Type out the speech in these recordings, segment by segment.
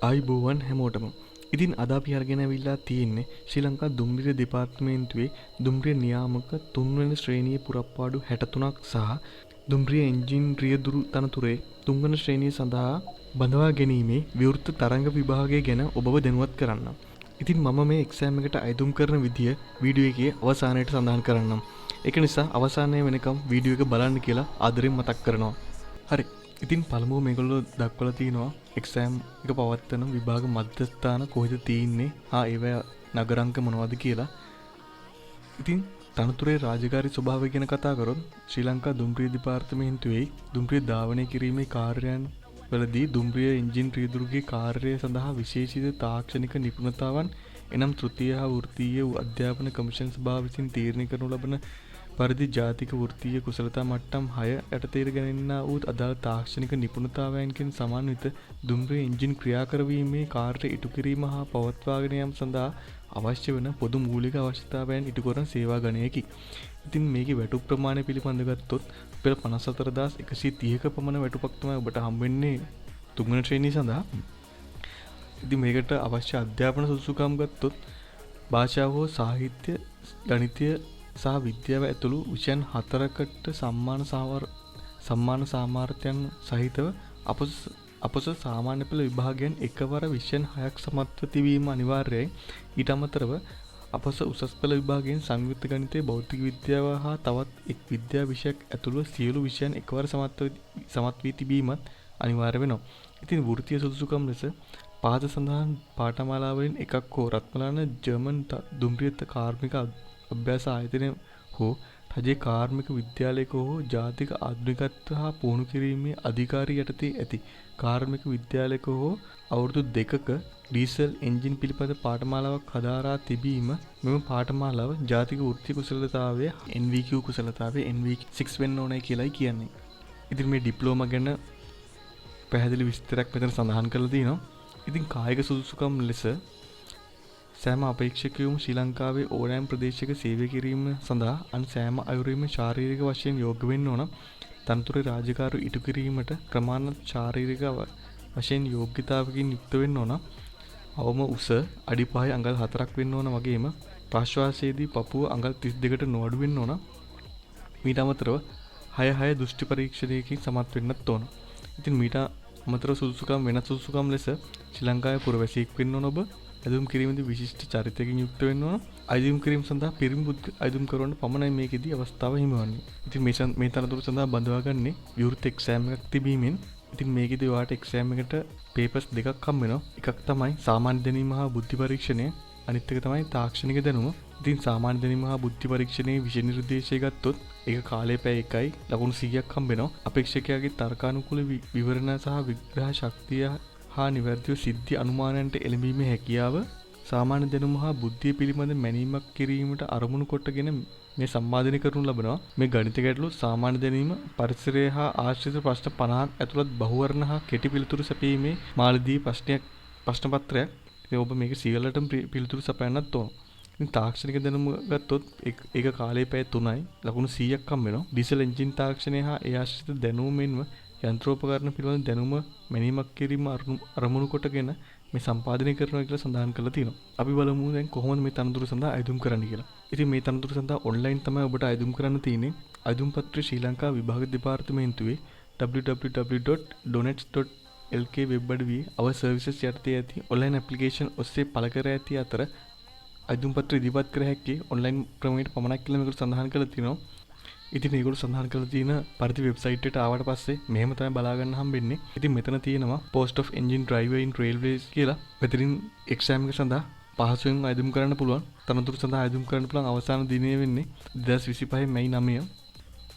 ආයිබෝවන් හැමෝටම. ඉතින් අද අපි අරගෙන ඇවිල්ලා තියෙන්නේ ශ්‍රී ලංකා දුම්රිය දෙපාර්තමේන්තුවේ දුම්රිය නියාමක 3 වෙනි ශ්‍රේණියේ පුරප්පාඩු 63ක් සහ දුම්රිය එන්ජින් රියදුරු තනතුරේ 3 වෙනි ශ්‍රේණිය සඳහා බඳවා ගැනීමේ විවෘත තරංග විභාගය ගැන ඔබව දැනුවත් කරන්නම්. ඉතින් මම මේ එක්සෑම් එකට අයදුම් කරන විදිය වීඩියෝ එකේ අවසානයේට සඳහන් කරන්නම්. ඒක නිසා අවසානයේ වෙනකම් වීඩියෝ එක බලන්න කියලා ආදරෙන් මතක් කරනවා. හරි. ඉතින් පළමුව මේගොල්ලෝ දක්වලා තිනවා එක්සෑම් එක පවත්වන විභාග මධ්‍යස්ථාන කොහෙද තියෙන්නේ ඒවා නගරංක මොනවද කියලා. ඉතින් තනතුරේ රාජකාරී ස්වභාවය ගැන කතා කරොත් ශ්‍රී ලංකා දුම්රිය දෙපාර්තමේන්තුවේ දුම්රිය ධාවනය කිරීමේ කාර්යයන් වලදී දුම්රිය එන්ජින් රියදුරුගේ කාර්යය සඳහා විශේෂිත තාක්ෂණික නිපුණතාවන් එනම් තෘතීය හා වෘත්තීය අධ්‍යාපන කමිෂන් සභාව විසින් තීරණය කරනු ලබන පරිදි ජාතික වෘත්තීය කුසලතා මට්ටම් 6 යටතේ ගැනෙන්නා වූ අදාළ තාක්ෂණික නිපුණතාවයන්ගෙන් සමන්විත දුම්රිය එන්ජින් ක්‍රියා කරවීමේ කාර්ය ඉටු කිරීම හා පවත්වාගෙන යාම සඳහා අවශ්‍ය වන පොදු මූලික අවශ්‍යතාවයන් ඉටු කරන සේවා ගණයකි. ඉතින් මේකේ වැටුප් ප්‍රමාණය පිළිබඳව ගත්තොත් පෙර 54130ක පමණ වැටුපක් තමයි ඔබට හම්බෙන්නේ තුන්වෙනි ශ්‍රේණිය සඳහා. ඉතින් මේකට අවශ්‍ය අධ්‍යාපන සුසුකම් ගත්තොත් භාෂාව හෝ සාහිත්‍ය, ගණිතය සහ විද්‍යාව ඇතුළු විෂයන් 4කට සම්මාන සාමාර්ථයන් සහිතව අපොස සාමාන්‍ය පෙළ විභාගයෙන් එකවර විෂයන් 6ක් සමත්ව තිබීම අනිවාර්යයි. ඊට අමතරව අපොස උසස් පෙළ විභාගයෙන් සංයුක්ත ගණිතය, භෞතික විද්‍යාව හා තවත් එක් විද්‍යා විෂයක් ඇතුළු සියලු විෂයන් එකවර සමත් වී තිබීමත් අනිවාර්ය වෙනවා. ඉතින් වෘත්තීය සුදුසුකම් ලෙස පහත සඳහන් පාඨමාලාවලින් එකක් හෝ රත්මලාන ජර්මන් දුම්රිය කාර්මික අභ්‍යාස ආයතනය හෝ රජයේ කාර්මික විද්‍යාලයක හෝ ජාතික ආධුනිකත්ව හා පුහුණු කිරීමේ අධිකාරිය යටතේ ඇති කාර්මික විද්‍යාලයක හෝ අවුරුදු 2ක ඩීසල් එන්ජින් පිළිබඳ පාඨමාලාවක් හදාරා තිබීම මෙම පාඨමාලාව ජාතික වෘත්තීය කුසලතාවය NVQ කුසලතාවය NVQ6 වෙන්න ඕනයි කියලායි කියන්නේ. ඉතින් මේ ඩිප්ලෝමා ගැන පැහැදිලි විස්තරයක් මෙතන සඳහන් කරලා තියෙනවා. ඉතින් කායික සුදුසුකම් ලෙස සෑම අපේක්ෂකයෝම ශ්‍රී ලංකාවේ ඕනෑම ප්‍රදේශයක සේවය කිරීම සඳහා අන් සෑම අයුරින්ම ශාරීරික වශයෙන් යෝග්‍ය වෙන්න ඕන. තනතුරේ රාජකාරී ඉටු කිරීමට ක්‍රමාන්විත ශාරීරික වශයෙන් යෝග්‍යතාවකින් යුක්ත වෙන්න ඕන. අවම උස අඩි 5 අඟල් 4ක් වෙන්න ඕන. වගේම ප්‍රාශ්වාසයේදී පපුව අඟල් 32කට නොඅඩු වෙන්න ඕන. මීට අමතරව 6 දෘෂ්ටි පරීක්ෂණයකින් සමත් වෙන්නත් ඕන. ඉතින් මීට අමතරව සුදුසුකම් වෙනත් සුදුසුකම් ලෙස ශ්‍රී ලංකාවේ පුරවැසියෙක් වෙන්න ඕන. ඔබ අයදුම් කිරීමේදී විශිෂ්ට චරිතයකින් යුක්ත වෙන්න ඕන. අයදුම් කිරීම සඳහා පිරිමි අයදුම් කරවන්න පමණයි මේකෙදී අවස්ථාව හිමිවන්නේ. ඉතින් මේ තනතුරු සඳහා බඳවාගන්නේ විවෘත එක්සෑම් එකක් තිබීමෙන්. ඉතින් මේකෙදී ඔයාලට එක්සෑම් එකට පේපර්ස් දෙකක් හම්බ වෙනවා. එකක් තමයි සාමාන්‍ය දැනීම හා බුද්ධි පරීක්ෂණය. අනිත් එක තමයි තාක්ෂණික දැනුම. ඉතින් සාමාන්‍ය දැනීම හා බුද්ධි පරීක්ෂණයේ විෂය නිර්දේශය ගත්තොත් ඒක කාලය පැය 1යි ලකුණු 100ක් හම්බ වෙනවා. අපේක්ෂකයාගේ තර්කානුකූල විවරණ සහ විග්‍රහ ශක්තිය හා නිවැරදිව සිද්ධි අනුමානයන්ට එළඹීමේ හැකියාව සාමාන්‍ය දැනුම හා බුද්ධිය පිළිබඳ මැනීමක් කිරීමට අරමුණු කොටගෙන මේ සම්පාදනය කරනු ලබනවා. මේ ගණිත ගැටලු සාමාන්‍ය දැනීම පරිසරය හා ආශ්‍රිත ප්‍රශ්න 50ක් ඇතුළත් බහුවර්ණ හා කෙටි පිළිතුරු සැපීමේ මාළදී ප්‍රශ්න පත්‍රයක්. ඉතින් ඔබ මේක සියල්ලටම පිළිතුරු සපයන්නත් ඕන. ඉතින් තාක්ෂණික දැනුම ගත්තොත් ඒක කාලයේ පැය 3යි ලකුණු 100ක් හම්බ වෙනවා. ඩීසල් එන්ජින් තාක්ෂණය හා ඒ ආශ්‍රිත දැනුම මෙන්ම යන්ත්‍රෝපකරණ පිළිබඳ දැනුම මැනීමක් කිරීම අරමුණු කොටගෙන මේ සම්පාදනය කරනවා කියලා සඳහන් කරලා තියෙනවා. අපි බලමු දැන් කොහොමද මේ තනතුරු සඳහා අයදුම් කරන්න කියලා. ඉතින් මේ තනතුරු සඳහා ඔන්ලයින් තමයි ඔබට අයදුම් කරන්න තියෙන්නේ. අයදුම් පත්‍රය ශ්‍රී ලංකා විභාග දෙපාර්තමේන්තුවේ www.donets.lk වෙබ් අඩවියේ our services යටතේ ඇති ඔන්ලයින් ඇප්ලිකේෂන් ඔස්සේ පළ කර ඇති අතර අයදුම් පත්‍රය ඉදිරිපත් කර හැකි ඔන්ලයින් ක්‍රමයකට පමණක් කියලා මේකට සඳහන් කරලා තියෙනවා. ඉතින් මේගොල්ලෝ සඳහන් කරලා තියෙන පරිදි වෙබ්සයිට් එකට ආවට පස්සේ මෙහෙම තමයි බලා ගන්න හම්බෙන්නේ. ඉතින් මෙතන තියෙනවා post of engine driver in railways කියලා. මෙතනින් එක්සෑම් එක සඳහා පහසුවෙන් අයදුම් කරන්න පුළුවන්. තනතුරු සඳහා අයදුම් කරන්න පුළුවන් අවසාන දිනය වෙන්නේ 2025 මැයි 9.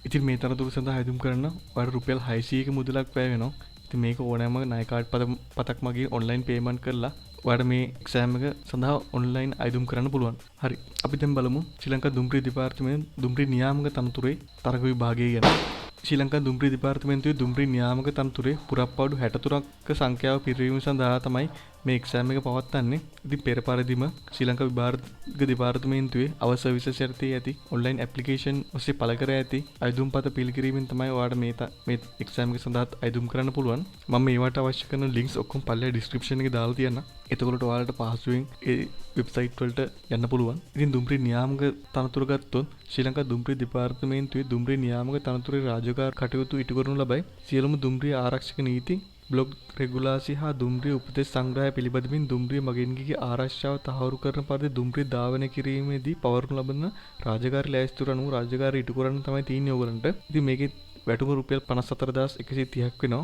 ඉතින් මේ තනතුරු සඳහා අයදුම් කරන්න ඔයාලට රුපියල් 600ක මුදලක් වැය වෙනවා. ඉතින් මේක ඕනෑම ණය කාඩ් පතක් මගින් ඔන්ලයින් පේමන්ට් කරලා ඔයාලට මේ එක්සෑම් එක සඳහා ඔන්ලයින් අයදුම් කරන්න පුළුවන්. හරි. අපි දැන් බලමු ශ්‍රී ලංකා දුම්රිය දෙපාර්තමේන්තුවේ දුම්රිය නියාමක තනතුරේ තරග විභාගය ගැන. ශ්‍රී ලංකා දුම්රිය දෙපාර්තමේන්තුවේ දුම්රිය නියාමක තනතුරේ පුරප්පාඩු 63ක සංඛ්‍යාව පිරිවීම සඳහා තමයි මේ එක්සෑම් එක පවත්වන්නේ. ඉතින් පෙර පරිදිම ශ්‍රී ලංකා විභාග දෙපාර්තමේන්තුවේ අවසර විශේෂ යටතේ ඇති ඔන්ලයින් ඇප්ලිකේෂන් ඔස්සේ පළ කර ඇති අයදුම්පත පිළිකිරීමෙන් තමයි ඔයාලට මේ එක්සෑම් එක සඳහා අයදුම් කරන්න පුළුවන්. මම මේවට අවශ්‍ය කරන ලින්ක්ස් ඔක්කොම පල්ලේ ඩිස්ක්‍රිප්ෂන් එකේ දාලා තියන්න. එතකොට ඔයාලට පහසුවෙන් ඒ වෙබ්සයිට් වලට යන්න පුළුවන්. ඉතින් දුම්රිය නියාමක තනතුර ගත්තොත් ශ්‍රී ලංකා දුම්රිය දෙපාර්තමේන්තුවේ දුම්රිය නියාමක තනතුරේ රාජකාරී කටයුතු ඉටු කරනු ලබයි. සියලුම දුම්රිය ආරක්ෂක නීති බ්ලොග් රෙගුලාසි හා දුම්රිය උපදෙස් සංග්‍රහය පිළිබඳමින් දුම්රිය මගින්ගේ ආරක්ෂාව තහවුරු කරන පරිදි දුම්රිය ධාවනය කිරීමේදී පවරනු ලබන රාජකාරී ලෑස්තිවල අනුව රාජකාරී ඉටු කරන්න තමයි තියෙන්නේ ඕගලන්ට. ඉතින් මේකේ වැටුම රුපියල් 54130ක් වෙනවා.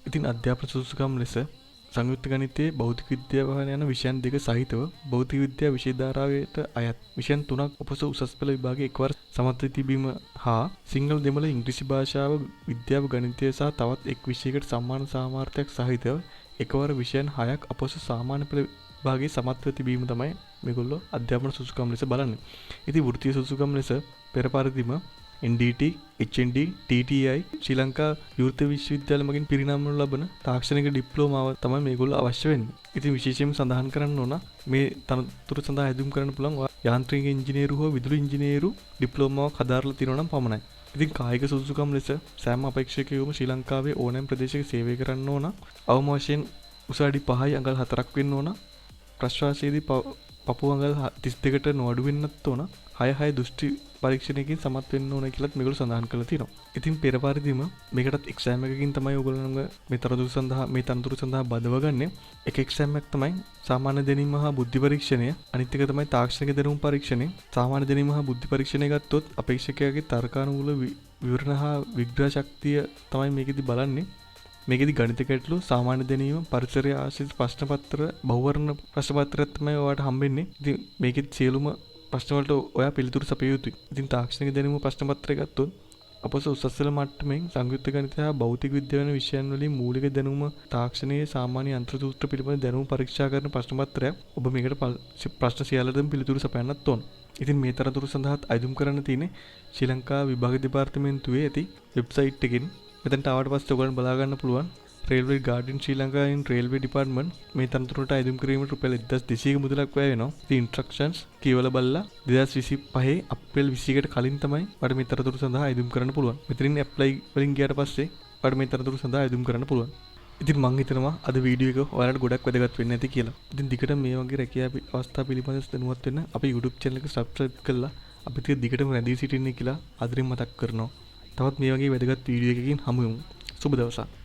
ඉතින් අධ්‍යාපන සුසුකම් ලෙස සංයුක්ත ගණිතයේ භෞතික විද්‍යාව යන විෂයන් දෙක සහිතව භෞතික විද්‍යා විෂය ධාරාවට අයත් විෂයන් 3ක් උපස උසස් පෙළ විභාගයේ එකවර සමත් වී තිබීම හා සිංහල දෙමළ ඉංග්‍රීසි භාෂාව විද්‍යාව ගණිතය සහ තවත් එක් විෂයකට සමාන සාමර්ථ්‍යයක් සහිතව එකවර විෂයන් 6ක් අපොස සාමාන්‍ය පෙළ විභාගයේ සමත් වී තිබීම තමයි මේගොල්ලෝ අධ්‍යාපන සුසුකම් ලෙස බලන්නේ. ඉතින් වෘත්තීය සුසුකම් ලෙස පෙර පරිදිම NDT, HND, TTI ශ්‍රී ලංකා විවෘත විශ්වවිද්‍යාල මගින් පිරිනමනු ලබන තාක්ෂණික ඩිප්ලෝමාව තමයි මේගොල්ලෝ අවශ්‍ය වෙන්නේ. ඉතින් විශේෂයෙන්ම සඳහන් කරන්න ඕන මේ තනතුර සඳහා හැදුම් කරන්න පුළුවන් යාන්ත්‍රික ඉංජිනේරු හෝ විදුලි ඉංජිනේරු ඩිප්ලෝමාවක් හදාarලා තියෙනවා නම් පමණයි. ඉතින් කායික සුසුකම් ලෙස සෑම අපේක්ෂකයෙකුම ශ්‍රී ලංකාවේ ඕනෑම ප්‍රදේශයක සේවය කරන්න ඕන. අවම වශයෙන් උස අඩි 5යි අඟල් 4ක් වෙන්න ඕන. ප්‍රශ්වාසයේදී පපුව අඟල් 32කට නොඅඩු වෙන්නත් ඕන. 6 දෘෂ්ටි පරීක්ෂණයකින් සමත් වෙන්න ඕන කියලාත් මේගොල්ලෝ සඳහන් කරලා තියෙනවා. ඉතින් පෙර පරිදිම මේකටත් එක්සෑම් එකකින් තමයි ඔයගොල්ලෝ මේ තනතුරු සඳහා බදවගන්නේ. එක එක්සෑම් එකක් තමයි සාමාන්‍ය දැනීම හා බුද්ධි පරීක්ෂණය. අනිත් එක තමයි තාක්ෂණික දැනුම් පරීක්ෂණය. සාමාන්‍ය දැනීම හා බුද්ධි පරීක්ෂණය ගත්තොත් අපේක්ෂකයාගේ තර්කානුකූල විවරණ හා විග්‍රහ ශක්තිය තමයි මේකෙදි බලන්නේ. මේකෙදි ගණිත ගැටලු, සාමාන්‍ය දැනීම, පරිසරය ආශ්‍රිත ප්‍රශ්න පත්‍ර, බහුවර්ණ ප්‍රශ්න පත්‍රයක් තමයි ඔයාලට හම්බෙන්නේ. ඉතින් මේකෙදි සියලුම ප්‍රශ්න වලට ඔයා පිළිතුරු සපිය යුතුයි. ඉතින් තාක්ෂණික දැනුම ප්‍රශ්න පත්‍රය ගත්තොත් අපොස උසස් පෙළ මට්ටමින් සංයුක්ත ගණිතය හා භෞතික විද්‍යාව වෙන විෂයන් වලින් මූලික දැනුම, තාක්ෂණයේ සාමාන්‍ය යන්ත්‍ර සූත්‍ර පිළිබඳ දැනුම පරීක්ෂා කරන ප්‍රශ්න පත්‍රයක්. ඔබ මේකට ප්‍රශ්න සියල්ලටම පිළිතුරු සපයන්නත් ඕන. ඉතින් මේ තරතුරු සඳහා අයදුම් කරන්න තියෙන්නේ ශ්‍රී ලංකා විභාග දෙපාර්තමේන්තුවේ ඇති වෙබ්සයිට් එකකින්. මෙතනට ආවට පස්සේ ඔයගොල්ලෝ බලා ගන්න පුළුවන්. රේල්වේ ගාර්ඩන් ශ්‍රී ලංකා ඉන් රේල්වේ ඩිපාර්ට්මන්ට් මේ තනතුරට අයදුම් කිරීමට රුපියල් 1200ක මුදලක් වැය වෙනවා. ඉතින් ඉන්ස්ට්‍රක්ෂන්ස් කියවලා බලලා 2025 අප්‍රේල් 21කට කලින් තමයි ඔයාලට මේ තනතුර සඳහා අයදුම් කරන්න පුළුවන්. මෙතනින් ඇප්ලයි වලින් ගියාට පස්සේ ඔයාලට මේ තනතුර සඳහා අයදුම් කරන්න පුළුවන්. ඉතින් මම හිතනවා අද වීඩියෝ එක ඔයාලට ගොඩක් වැදගත් වෙන්න ඇති කියලා. ඉතින් දිගට මේ වගේ රැකියා අවස්ථා පිළිබඳව දැනුවත් වෙන්න අපේ YouTube channel එක subscribe කරලා අපිට දිගටම රැඳී සිටින්න කියලා ආදරෙන් මතක් කරනවා. තවත් මේ වගේ වැදගත් වීඩියෝ එකකින් හමු වෙමු. සුබ දවසක්.